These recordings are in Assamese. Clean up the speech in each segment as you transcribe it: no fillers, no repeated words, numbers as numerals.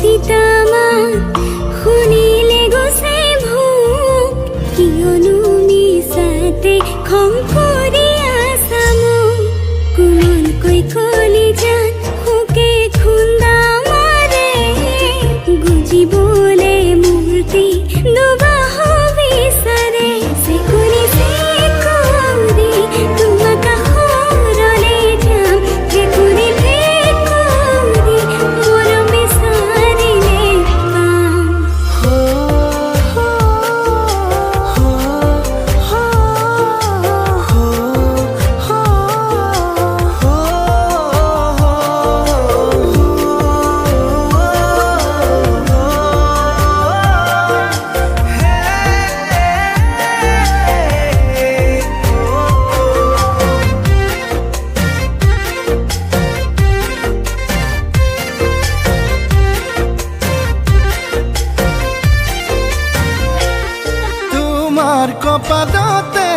তিতামান শুনিলে গছে ভোক কিয়নো মিছাতে খং কৰি আছা মোক কোমলকৈ কলি যান শোকে খুন্দা মাৰে গুজিবলে মূৰ্তি দুবাহ বিচাৰে চেকুৰি চেকুৰি তোমাক কাষৰলে যাম ভেকুৰি ভেকুৰি মৰম বিচাৰিলে পাম তোমাৰ কপালতে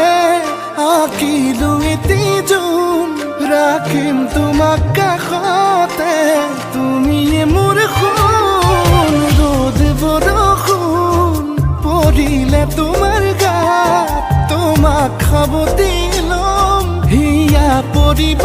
আঁকিলো এটি জোন ৰাখিম তোমাক কাষতে তুমিয়ে মোৰ সোণ ৰ'দ বৰষুণ পৰিলে তোমাৰ গাত তোমাক সাৱটি ল'ম হিয়া পৰিব